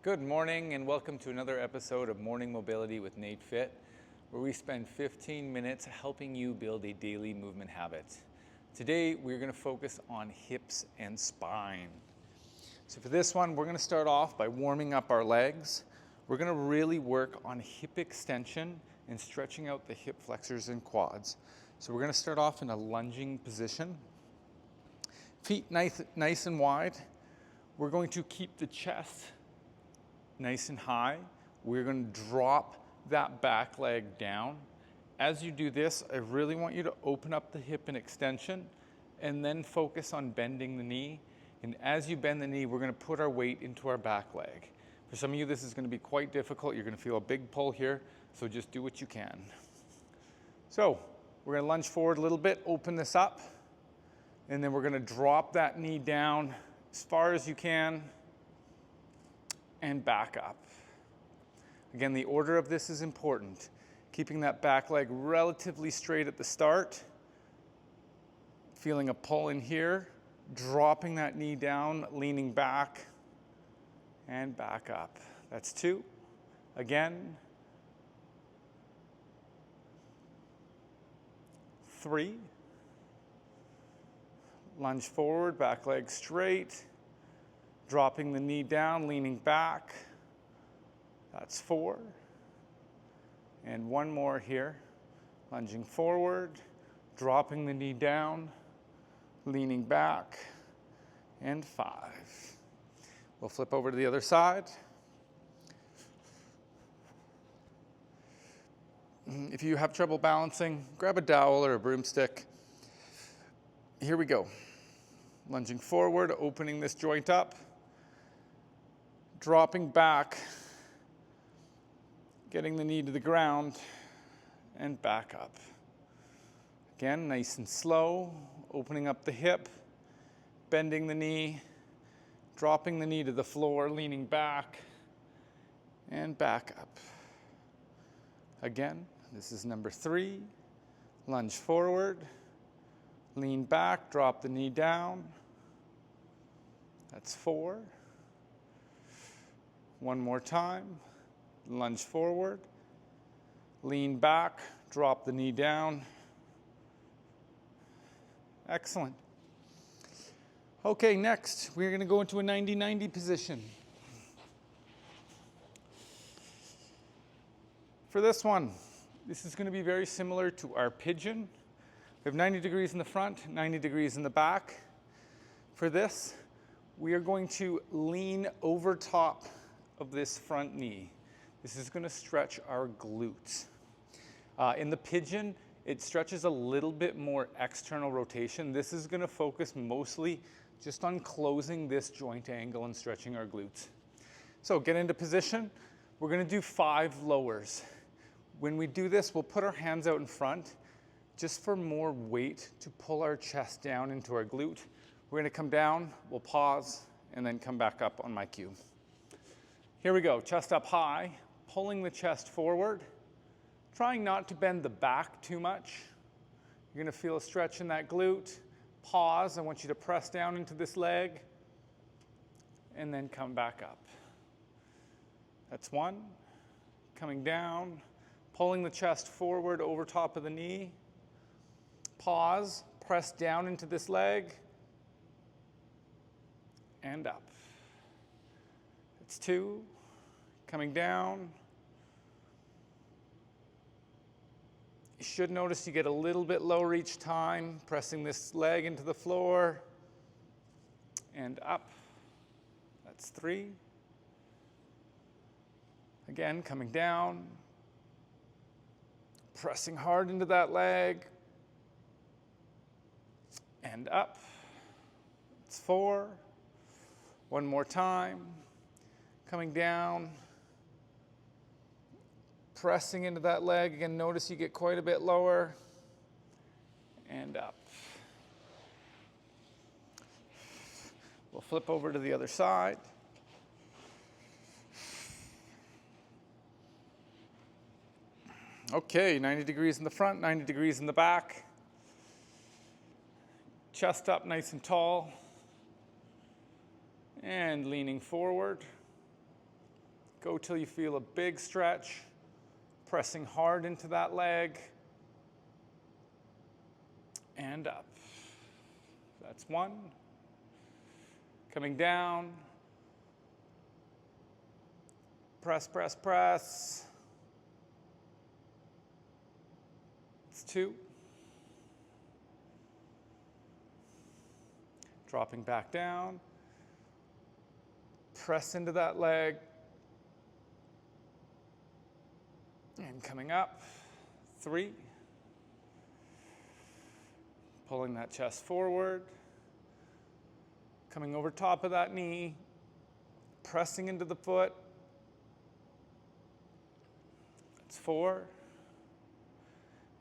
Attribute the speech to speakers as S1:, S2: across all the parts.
S1: Good morning and welcome to another episode of Morning Mobility with NATEFIT, where we spend 15 minutes helping you build a daily movement habit. Today we're going to focus on hips and spine. So for this one, we're going to start off by warming up our legs. We're going to really work on hip extension and stretching out the hip flexors and quads. So we're going to start off in a lunging position. Feet nice and wide. We're going to keep the chest nice and high. We're going to drop that back leg down. As you do this, I really want you to open up the hip in extension and then focus on bending the knee. And as you bend the knee, we're going to put our weight into our back leg. For some of you, this is going to be quite difficult. You're going to feel a big pull here, so just do what you can. So we're going to lunge forward a little bit, open this up, and then we're going to drop that knee down as far as you can and back up. Again, the order of this is important. Keeping that back leg relatively straight at the start, feeling a pull in here, dropping that knee down, leaning back, and back up. That's 2. Again. 3. Lunge forward, back leg straight, dropping the knee down, leaning back. That's 4. And 1 more here. Lunging forward, dropping the knee down, leaning back, and 5. We'll flip over to the other side. If you have trouble balancing, grab a dowel or a broomstick. Here we go. Lunging forward, opening this joint up, dropping back, getting the knee to the ground, and back up. Again, nice and slow, opening up the hip, bending the knee, dropping the knee to the floor, leaning back, and back up. Again, this is number 3. Lunge forward, lean back, drop the knee down. That's 4. 1 more time. Lunge forward, lean back, drop the knee down. Excellent. Okay, next, we're going to go into a 90-90 position. For this one, this is going to be very similar to our pigeon. We have 90 degrees in the front, 90 degrees in the back. For this, we are going to lean over top of this front knee. This is going to stretch our glutes. In the pigeon, it stretches a little bit more external rotation. This is going to focus mostly just on closing this joint angle and stretching our glutes. So get into position. We're going to do 5 lowers. When we do this, we'll put our hands out in front just for more weight to pull our chest down into our glute. We're going to come down, we'll pause, and then come back up on my cue. Here we go, chest up high, pulling the chest forward, trying not to bend the back too much. You're going to feel a stretch in that glute. Pause, I want you to press down into this leg, and then come back up. That's 1. Coming down, pulling the chest forward over top of the knee. Pause, press down into this leg, and up. That's 2. Coming down. You should notice you get a little bit lower each time, pressing this leg into the floor, and up. That's 3. Again, coming down, pressing hard into that leg, and up. It's 4. 1 more time. Coming down, pressing into that leg. Again, notice you get quite a bit lower, and up. We'll flip over to the other side. Okay, 90 degrees in the front, 90 degrees in the back. Chest up nice and tall. And leaning forward. Go till you feel a big stretch, pressing hard into that leg, and up. That's one. Coming down. Press, press, press. It's two. Dropping back down. Press into that leg. And coming up. Three. Pulling that chest forward. Coming over top of that knee. Pressing into the foot. That's four.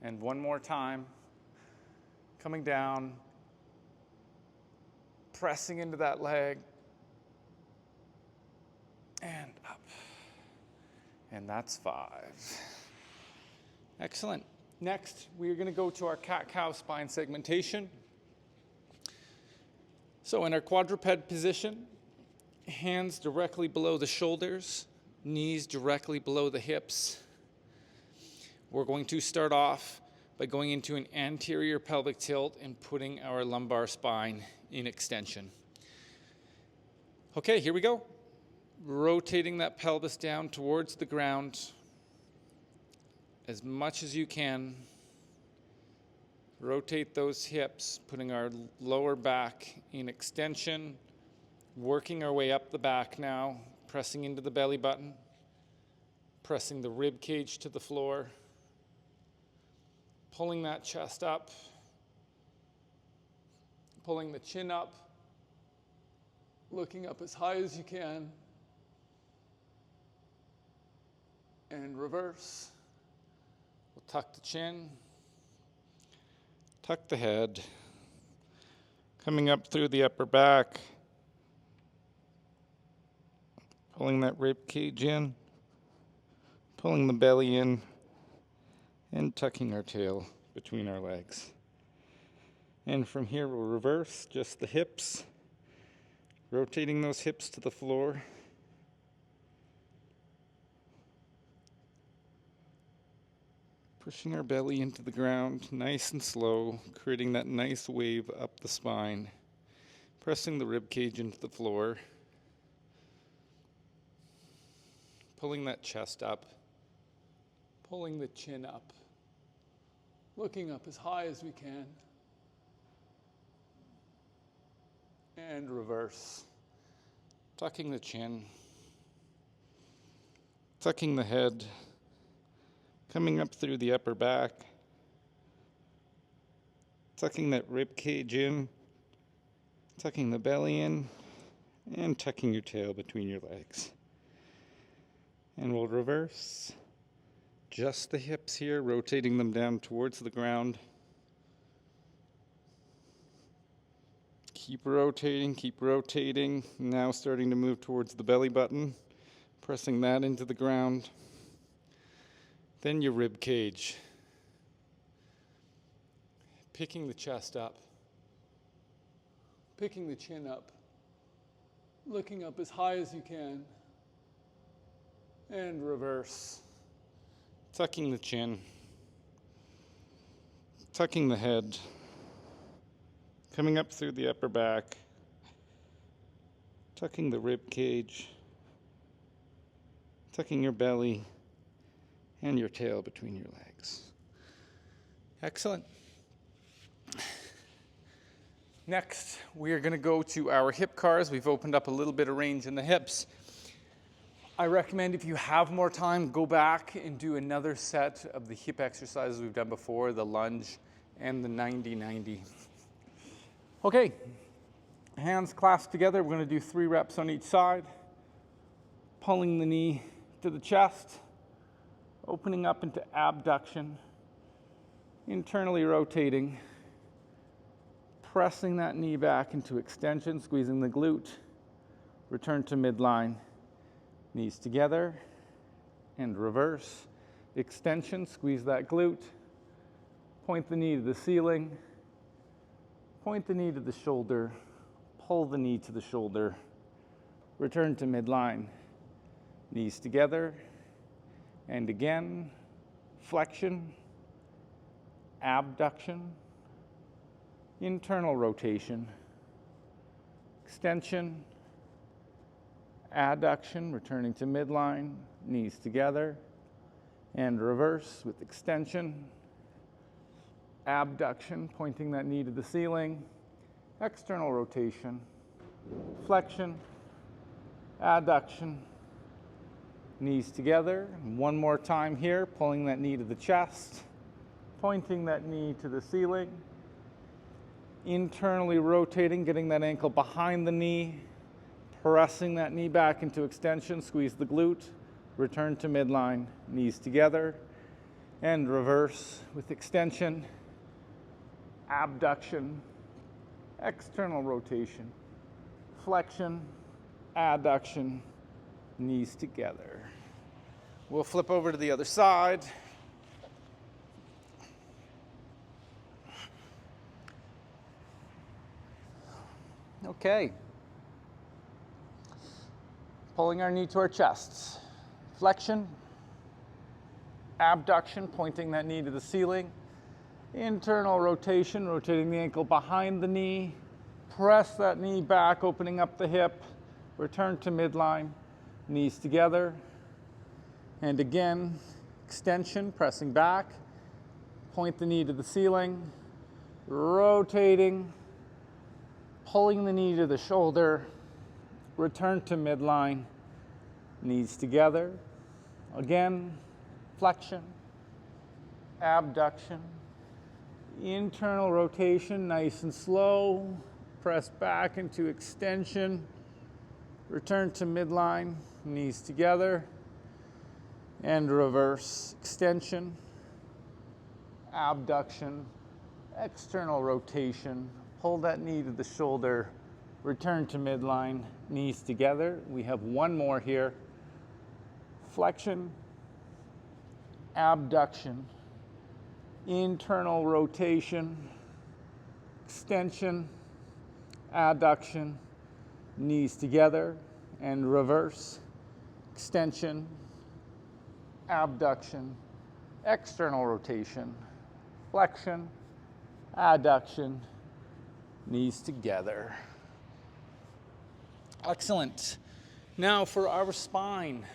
S1: And one more time. Coming down. Pressing into that leg. And up. And that's five. Excellent. Next, we're going to go to our cat-cow spine segmentation. So in our quadruped position, hands directly below the shoulders, knees directly below the hips. We're going to start off by going into an anterior pelvic tilt and putting our lumbar spine in extension. Okay, here we go. Rotating that pelvis down towards the ground as much as you can. Rotate those hips, putting our lower back in extension, working our way up the back now, pressing into the belly button, pressing the rib cage to the floor, pulling that chest up, pulling the chin up, looking up as high as you can, and reverse. We'll tuck the chin, tuck the head, coming up through the upper back, pulling that rib cage in, pulling the belly in, and tucking our tail between our legs. And from here we'll reverse just the hips, rotating those hips to the floor. Pushing our belly into the ground, nice and slow, creating that nice wave up the spine. Pressing the rib cage into the floor. Pulling that chest up. Pulling the chin up. Looking up as high as we can. And reverse. Tucking the chin. Tucking the head. Coming up through the upper back, tucking that rib cage in, tucking the belly in, and tucking your tail between your legs. And we'll reverse just the hips here, rotating them down towards the ground. Keep rotating. Now starting to move towards the belly button, pressing that into the ground. Then your rib cage. Picking the chest up. Picking the chin up. Looking up as high as you can. And reverse. Tucking the chin. Tucking the head. Coming up through the upper back. Tucking the rib cage. Tucking your belly. And your tail between your legs. Excellent. Next, we are going to go to our hip cars. We've opened up a little bit of range in the hips. I recommend if you have more time, go back and do another set of the hip exercises we've done before, the lunge and the 90-90. Okay, hands clasped together. We're going to do 3 reps on each side. Pulling the knee to the chest. Opening up into abduction, internally rotating, pressing that knee back into extension, squeezing the glute, return to midline, knees together, and reverse, extension, squeeze that glute, point the knee to the ceiling, point the knee to the shoulder, pull the knee to the shoulder, return to midline, knees together, and again, flexion, abduction, internal rotation, extension, adduction, returning to midline, knees together, and reverse with extension, abduction, pointing that knee to the ceiling, external rotation, flexion, adduction, knees together. One more time here, pulling that knee to the chest, pointing that knee to the ceiling, internally rotating, getting that ankle behind the knee, pressing that knee back into extension, squeeze the glute, return to midline, knees together, and reverse with extension, abduction, external rotation, flexion, adduction, knees together. We'll flip over to the other side. Okay. Pulling our knee to our chest. Flexion, abduction, pointing that knee to the ceiling. Internal rotation, rotating the ankle behind the knee. Press that knee back, opening up the hip. Return to midline, knees together. And again, extension, pressing back. Point the knee to the ceiling. Rotating, pulling the knee to the shoulder. Return to midline, knees together. Again, flexion, abduction, internal rotation, nice and slow. Press back into extension. Return to midline, knees together. And reverse, extension, abduction, external rotation. Pull that knee to the shoulder. Return to midline, knees together. We have one more here. Flexion, abduction, internal rotation, extension, adduction, knees together, and reverse, extension, abduction, external rotation, flexion, adduction, knees together. Excellent. Now for our spine,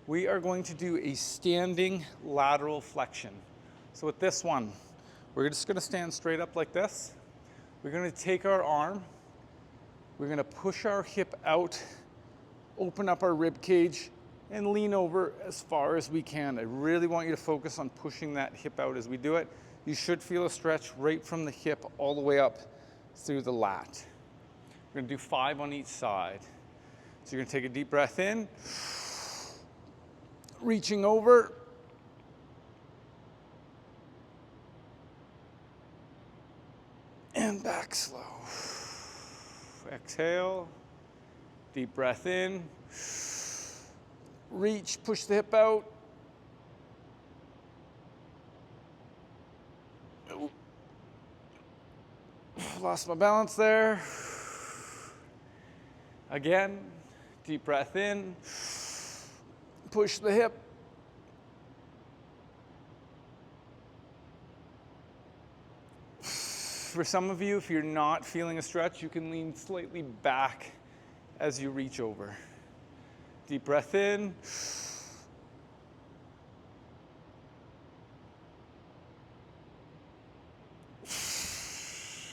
S1: we are going to do a standing lateral flexion. So with this one, we're just going to stand straight up like this. We're going to take our arm, we're going to push our hip out, open up our rib cage, and lean over as far as we can. I really want you to focus on pushing that hip out as we do it. You should feel a stretch right from the hip all the way up through the lat. We're going to do 5 on each side. So you're going to take a deep breath in, reaching over, and back slow. Exhale, deep breath in, reach, push the hip out. Lost my balance there. Again, deep breath in, push the hip. For some of you, if you're not feeling a stretch, you can lean slightly back as you reach over. Deep breath in.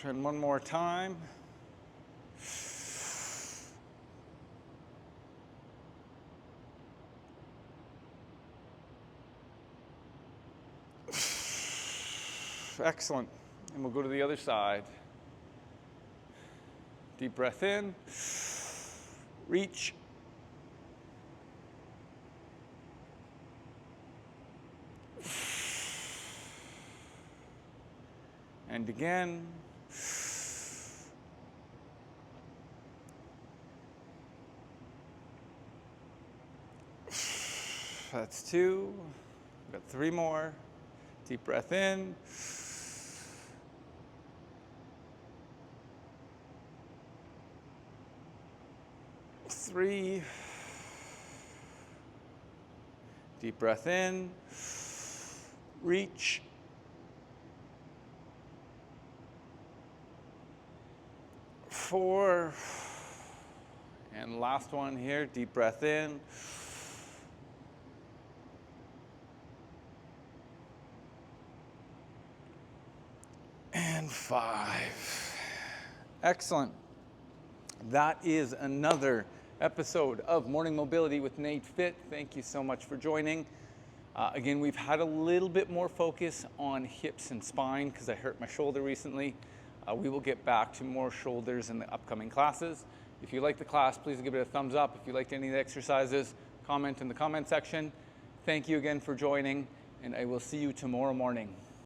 S1: And one more time. Excellent. And we'll go to the other side. Deep breath in. Reach. And again. That's 2. We've got 3 more. Deep breath in. Three. Deep breath in, reach. Four, and last one here, deep breath in. And 5. Excellent. That is another episode of Morning Mobility with NATEFIT. Thank you so much for joining. Again, we've had a little bit more focus on hips and spine because I hurt my shoulder recently. We will get back to more shoulders in the upcoming classes. If you like the class, please give it a thumbs up. If you liked any of the exercises, comment in the comment section. Thank you again for joining, and I will see you tomorrow morning.